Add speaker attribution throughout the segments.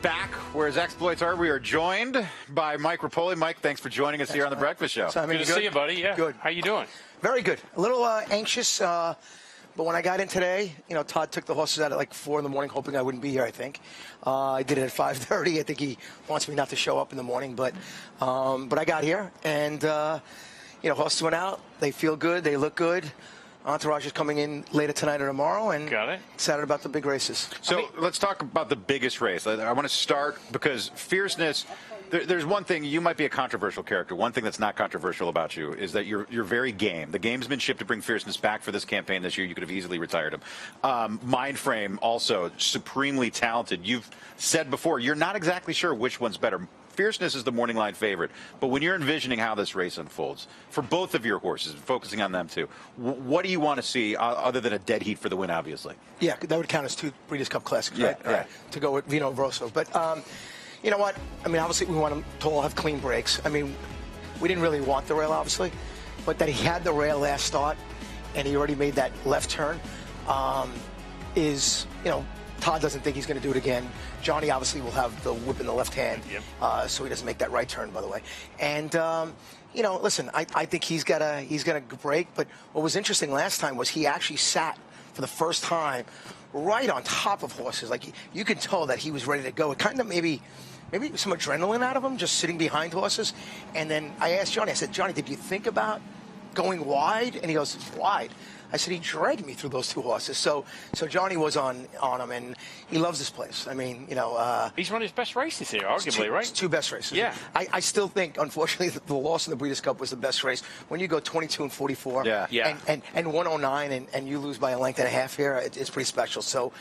Speaker 1: back where his exploits are. We are joined by Mike Repole. Mike, thanks for joining us here on The Breakfast Show.
Speaker 2: So,
Speaker 3: good to see you, buddy. Yeah.
Speaker 2: Good.
Speaker 3: How you doing?
Speaker 2: Very good. A little anxious, but when I got in today, Todd took the horses out at like 4 in the morning, hoping I wouldn't be here, I think. I did it at 5:30. I think he wants me not to show up in the morning, but I got here, and, horses went out. They feel good. They look good. Entourage is coming in later tonight or tomorrow, and excited about the big races.
Speaker 1: So let's talk about the biggest race. I want to start because Fierceness, there's one thing. You might be a controversial character. One thing that's not controversial about you is that you're very game. The game's been shipped to bring Fierceness back for this campaign this year. You could have easily retired him. Mindframe, also supremely talented. You've said before you're not exactly sure which one's better. Fierceness is the morning line favorite, but when you're envisioning how this race unfolds, for both of your horses, focusing on them too, what do you want to see other than a dead heat for the win, obviously?
Speaker 2: Yeah, that would count as 2 Breeders' Cup Classics, right?
Speaker 1: Yeah.
Speaker 2: To go with Vino Rosso. But you know what? I mean, obviously we want him to all have clean breaks. I mean, we didn't really want the rail, obviously, but that he had the rail last start and he already made that left turn is, Todd doesn't think he's going to do it again. Johnny obviously will have the whip in the left hand, so he doesn't make that right turn, by the way. And listen, I think he's got a break. But what was interesting last time was he actually sat for the first time right on top of horses. Like you could tell that he was ready to go. It kind of maybe some adrenaline out of him, just sitting behind horses. And then I asked Johnny. I said, Johnny, did you think about going wide? And he goes, wide. I said, he dragged me through those 2 horses. So Johnny was on him, and he loves this place. I mean,
Speaker 3: he's run his best races here, arguably, right?
Speaker 2: 2 best races.
Speaker 3: Yeah.
Speaker 2: I still think, unfortunately, the loss in the Breeders' Cup was the best race. When you go 22 and 44 and 109 and you lose by a length and a half here, it's pretty special. So,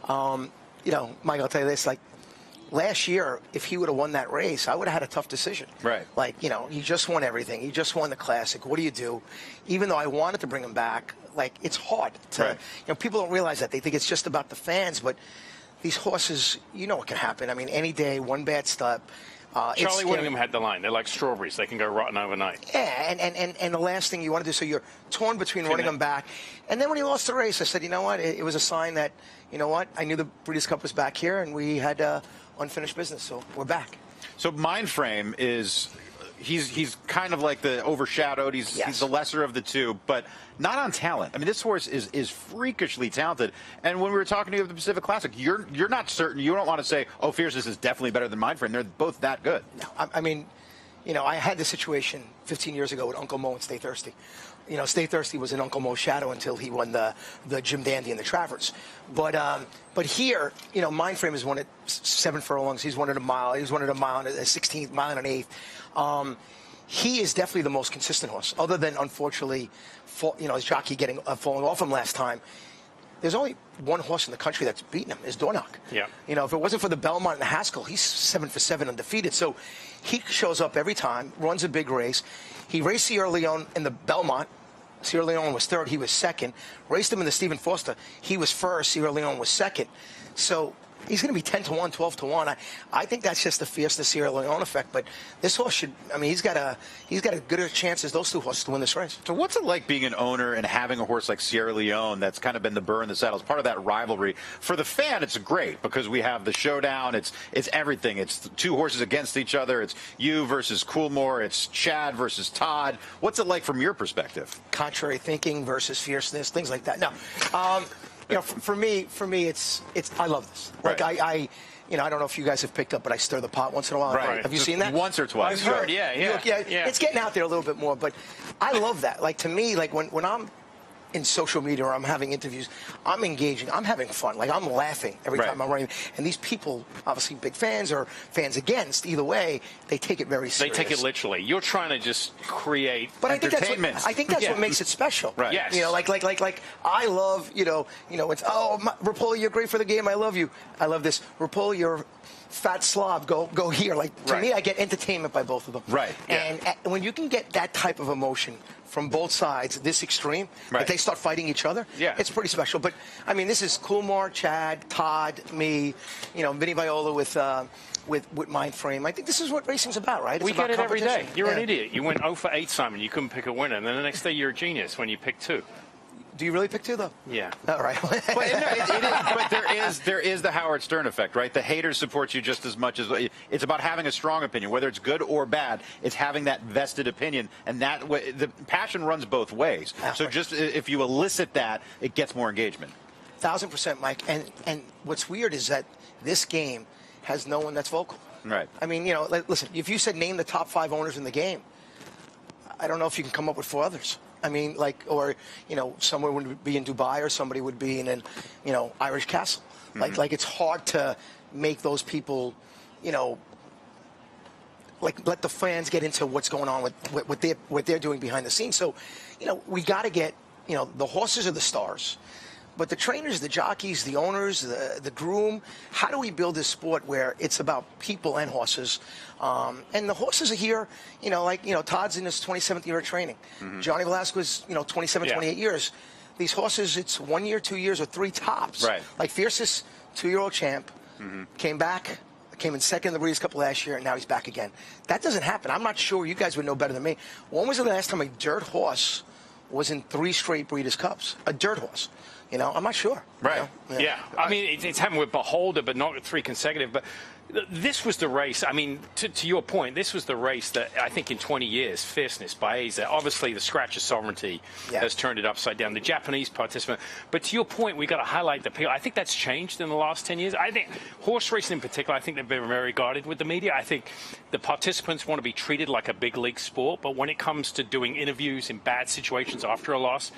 Speaker 2: Mike, I'll tell you this, last year, if he would have won that race, I would have had a tough decision.
Speaker 1: Right.
Speaker 2: He just won everything. He just won the Classic. What do you do? Even though I wanted to bring him back, it's hard to, people don't realize that. They think it's just about the fans, but these horses, what can happen. I mean, any day, one bad step.
Speaker 3: Charlie Whittingham had the line. They're like strawberries. They can go rotten overnight.
Speaker 2: Yeah, and the last thing you want to do, so you're torn between running them back. And then when he lost the race, I said, you know what? It was a sign that, I knew the Breeders' Cup was back here, and we had unfinished business, so we're back.
Speaker 1: So Mindframe is, he's kind of like the overshadowed. He's the lesser of the 2, but not on talent. I mean, this horse is freakishly talented. And when we were talking to you of the Pacific Classic, you're not certain. You don't want to say, oh, Fierceness is definitely better than Mindframe. They're both that good.
Speaker 2: No, I mean, I had this situation 15 years ago with Uncle Mo and Stay Thirsty. Stay Thirsty was in Uncle Mo's shadow until he won the Jim Dandy and the Travers. But here, Mindframe has won it 7 furlongs. He's won it a mile. He's won it a mile and a 16th, mile and an 8th. He is definitely the most consistent horse, other than, unfortunately, his jockey falling off him last time. There's only one horse in the country that's beaten him, is Dornoch. Yeah. If it wasn't for the Belmont and the Haskell, he's 7 for 7 undefeated. So he shows up every time, runs a big race. He raced Sierra Leone in the Belmont. Sierra Leone was 3rd. He was 2nd. Raced him in the Stephen Foster. He was 1st. Sierra Leone was 2nd. So he's going to be 10 to 1, 12 to 1. I think that's just the Fierceness Sierra Leone effect. But this horse should, he's got a gooder chance as those 2 horses to win this race.
Speaker 1: So what's it like being an owner and having a horse like Sierra Leone that's kind of been the burr in the saddle? It's part of that rivalry. For the fan, it's great because we have the showdown. It's everything. It's 2 horses against each other. It's you versus Coolmore. It's Chad versus Todd. What's it like from your perspective?
Speaker 2: Contrary thinking versus fierceness, things like that. No. For me, it's I love this. Like I don't know if you guys have picked up, but I stir the pot once in a while.
Speaker 1: Right.
Speaker 2: Have you seen that?
Speaker 1: Once or twice.
Speaker 3: I've heard, yeah.
Speaker 2: It's getting out there a little bit more, but I love that. Like, to me, like when I'm in social media or I'm having interviews, I'm engaging, I'm having fun. Like, I'm laughing every time I'm running. And these people, obviously big fans or fans against, either way, they take it very seriously.
Speaker 3: They take it literally. You're trying to just create
Speaker 1: entertainment.
Speaker 2: I think that's what makes it special.
Speaker 1: Right.
Speaker 3: Yes.
Speaker 2: Like I love, it's, Repole, you're great for the game. I love you. I love this. Repole, you're fat slob, go here. Like, to me, I get entertainment by both of them.
Speaker 1: Right.
Speaker 2: And when you can get that type of emotion from both sides, this extreme, that they start fighting each other, it's pretty special. But, this is Coolmore, Chad, Todd, me, Vinny Viola with Mindframe. I think this is what racing's about, right? It's
Speaker 3: we
Speaker 2: about
Speaker 3: get it every day. You're
Speaker 2: Yeah.
Speaker 3: an idiot. You went 0 for 8, Simon. You couldn't pick a winner. And then the next day you're a genius when you pick 2.
Speaker 2: Do you really pick 2 though?
Speaker 3: Yeah.
Speaker 2: All right.
Speaker 1: But, no, but there is the Howard Stern effect, right? The haters support you just as much as it's about having a strong opinion, whether it's good or bad. It's having that vested opinion, and that the passion runs both ways. So just if you elicit that, it gets more engagement.
Speaker 2: 1,000%, Mike. And what's weird is that this game has no one that's vocal.
Speaker 1: Right.
Speaker 2: I mean, you know, listen, if you said name the top 5 owners in the game, I don't know if you can come up with 4 others. I mean, like, or, you know, someone would be in Dubai or somebody would be in an, you know, Irish castle. Like it's hard to make those people, you know, like let the fans get into what's going on with what they're doing behind the scenes. So, you know, we got to get, you know, the horses are the stars. But the trainers, the jockeys, the owners, the groom, how do we build this sport where it's about people and horses? And the horses are here, you know, like, you know, Todd's in his 27th year of training. Johnny Velasquez, you know, 27, 28 years. These horses, it's 1 year, 2 years, or 3 tops.
Speaker 1: Right.
Speaker 2: Like Fierceness, 2-year-old champ, came back, came in second in the Breeders' Cup last year, and now he's back again. That doesn't happen. I'm not sure. You guys would know better than me. When was the last time a dirt horse was in 3 straight Breeders' Cups? A dirt horse. You know, I'm not sure.
Speaker 1: Right.
Speaker 2: You know?
Speaker 3: Yeah. I mean, it's happened with Beholder, but not 3 consecutive. But this was the race. I mean, to your point, this was the race that I think in 20 years, Fierceness, Baeza, obviously the Scratch of Sovereignty has turned it upside down. The Japanese participant. But to your point, we got to highlight the people. I think that's changed in the last 10 years. I think horse racing in particular, I think they've been very guarded with the media. I think the participants want to be treated like a big league sport. But when it comes to doing interviews in bad situations after a loss,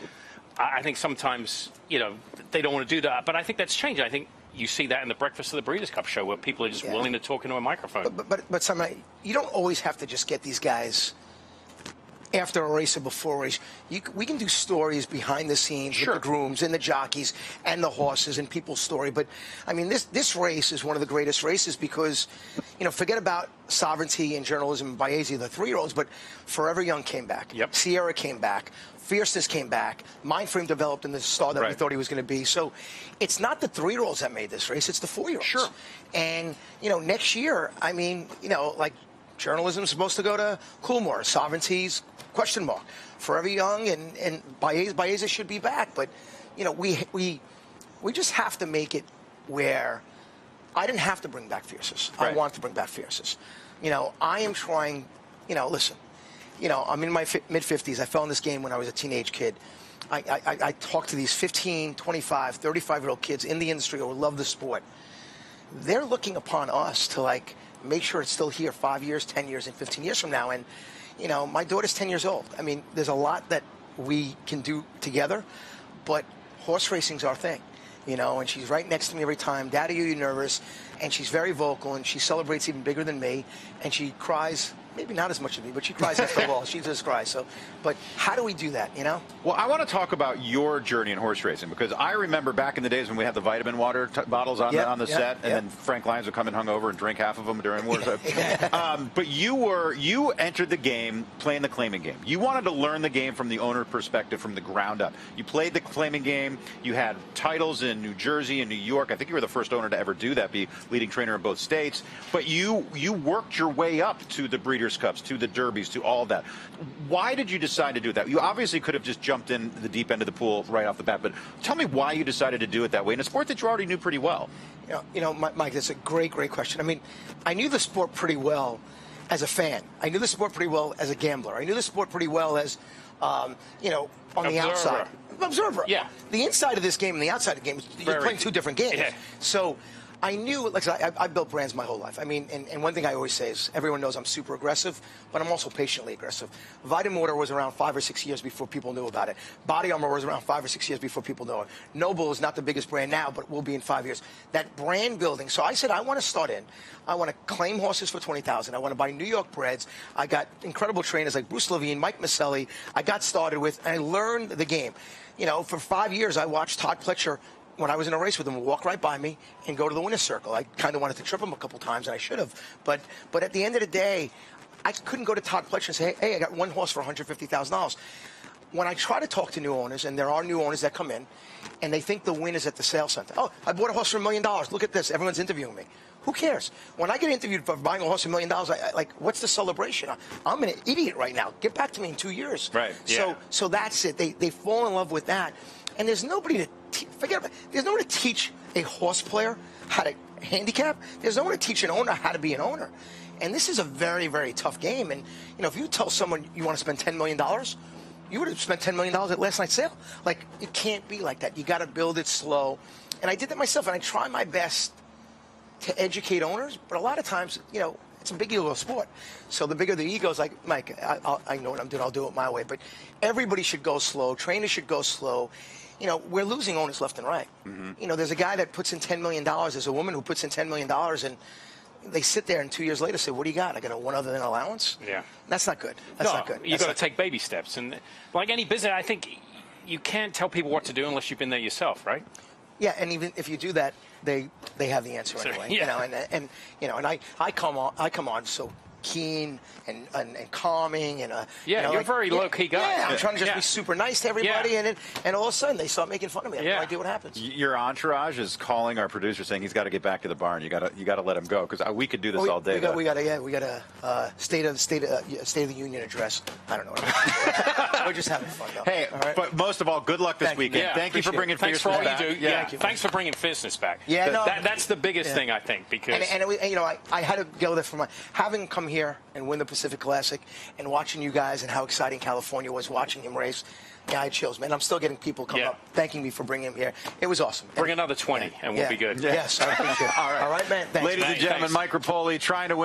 Speaker 3: I think sometimes, you know, they don't want to do that. But I think that's changed. I think you see that in the Breakfast of the Breeders' Cup show where people are just willing to talk into a microphone.
Speaker 2: But Simon, you don't always have to just get these guys after a race or before a race. We can do stories behind the scenes with the grooms and the jockeys and the horses and people's story. But, I mean, this race is one of the greatest races because, you know, forget about Sovereignty and journalism and Baeza, the 3-year-olds, but Forever Young came back. Sierra came back. Fierceness came back. Mindframe developed in the star that we thought he was going to be. So it's not the 3-year-olds that made this race. It's the 4-year-olds. Sure. And, you know, next year, I mean, you know, like journalism is supposed to go to Coolmore. Sovereignty's question mark. Forever Young and Baeza should be back. But, you know, we just have to make it where I didn't have to bring back Fierceness. I want to bring back Fierceness. You know, I am trying, you know, listen. You know, I'm in my mid-50s. I fell in this game when I was a teenage kid. I talk to these 15, 25, 35-year-old kids in the industry who love the sport. They're looking upon us to, like, make sure it's still here 5 years, 10 years, and 15 years from now. And, you know, my daughter's 10 years old. I mean, there's a lot that we can do together, but horse racing's our thing. You know, and she's right next to me every time. Daddy, are you nervous? And she's very vocal, and she celebrates even bigger than me, and she cries. Maybe not as much as me, but she cries after the ball. She does cry. So, but how do we do that, you know?
Speaker 1: Well, I want to talk about your journey in horse racing because I remember back in the days when we had the vitamin water bottles on the set, and then Frank Lyons would come and hungover and drink half of them during war. But you entered the game playing the claiming game. You wanted to learn the game from the owner perspective, from the ground up. You played the claiming game. You had titles in New Jersey and New York. I think you were the first owner to ever do that, be leading trainer in both states. But you worked your way up to the Breeders' Cups, to the Derbies, to all that. Why did you decide to do that? You obviously could have just jumped in the deep end of the pool right off the bat, but tell me why you decided to do it that way in a sport that you already knew pretty well.
Speaker 2: You know, Mike, that's a great question. I mean, I knew the sport pretty well as a fan. I knew the sport pretty well as a gambler. I knew the sport pretty well as, you know, on the outside. Observer. Yeah. The inside of this game and the outside of the game, you're playing 2 different games. Yeah. So I knew, like I built brands my whole life. I mean, and one thing I always say is everyone knows I'm super aggressive, but I'm also patiently aggressive. Vitamin Water was around 5 or 6 years before people knew about it. Body Armor was around 5 or 6 years before people knew it. Noble is not the biggest brand now, but will be in 5 years. That brand building. So I said, I want to start in. I want to claim horses for $20,000. I want to buy New York breds. I got incredible trainers like Bruce Levine, Mike Maselli. I got started with, and I learned the game. You know, for 5 years, I watched Todd Pletcher. When I was in a race with him, walk right by me and go to the winner's circle. I kind of wanted to trip him a couple times, and I should have. But at the end of the day, I couldn't go to Todd Pletcher and say, hey, I got one horse for $150,000. When I try to talk to new owners, and there are new owners that come in, and they think the win is at the sales center. Oh, I bought a horse for $1 million. Look at this. Everyone's interviewing me. Who cares? When I get interviewed for buying a horse for $1 million, like, what's the celebration? I'm an idiot right now. Get back to me in 2 years.
Speaker 1: Right. Yeah.
Speaker 2: So that's it. They fall in love with that. And there's nobody to forget about. There's nobody to teach a horse player how to handicap. There's no one to teach an owner how to be an owner. And this is a very, very tough game. And if you tell someone you want to spend $10 million, you would have spent $10 million at last night's sale. Like, it can't be like that. You got to build it slow. And I did that myself, and I try my best to educate owners. But a lot of times, it's a big ego sport. So the bigger the ego is, like, Mike, I know what I'm doing. I'll do it my way. But everybody should go slow. Trainers should go slow. We're losing owners left and right. Mm-hmm. There's a guy that puts in $10 million. There's a woman who puts in $10 million, and they sit there and 2 years later say, what do you got? I got a one other than allowance?
Speaker 3: Yeah.
Speaker 2: That's not good. That's not good.
Speaker 3: You've got to take baby steps. And like any business, I think you can't tell people what to do unless you've been there yourself, right?
Speaker 2: Yeah, and even if you do that, they have the answer anyway.
Speaker 3: Yeah.
Speaker 2: And I come on so keen and calming and
Speaker 3: you're a very low key guy.
Speaker 2: Yeah, I'm trying to just be super nice to everybody, and all of a sudden they start making fun of me. I have no idea what happens.
Speaker 1: Your entourage is calling our producer saying he's got to get back to the barn. You got to let him go because we could do this all day.
Speaker 2: We got a State of the Union address. I don't know. We're just having fun though.
Speaker 1: Hey,
Speaker 2: right?
Speaker 1: but most of all, good luck this weekend.
Speaker 3: Yeah,
Speaker 1: Thank you for bringing
Speaker 3: Thanks for all
Speaker 1: Fierceness
Speaker 3: you
Speaker 1: back.
Speaker 3: do. Yeah, thanks for bringing Fierceness back.
Speaker 2: Yeah,
Speaker 3: that's the biggest thing I think because
Speaker 2: I had to go there for having come here and win the Pacific Classic and watching you guys and how exciting California was watching him race. Yeah, I had chills, man. I'm still getting people come up thanking me for bringing him here. It was awesome.
Speaker 3: Bring another 20 and we'll be good.
Speaker 2: Yes, I appreciate it.
Speaker 1: All right,
Speaker 2: man. Thanks.
Speaker 1: Ladies and gentlemen, Mike Repole trying to win.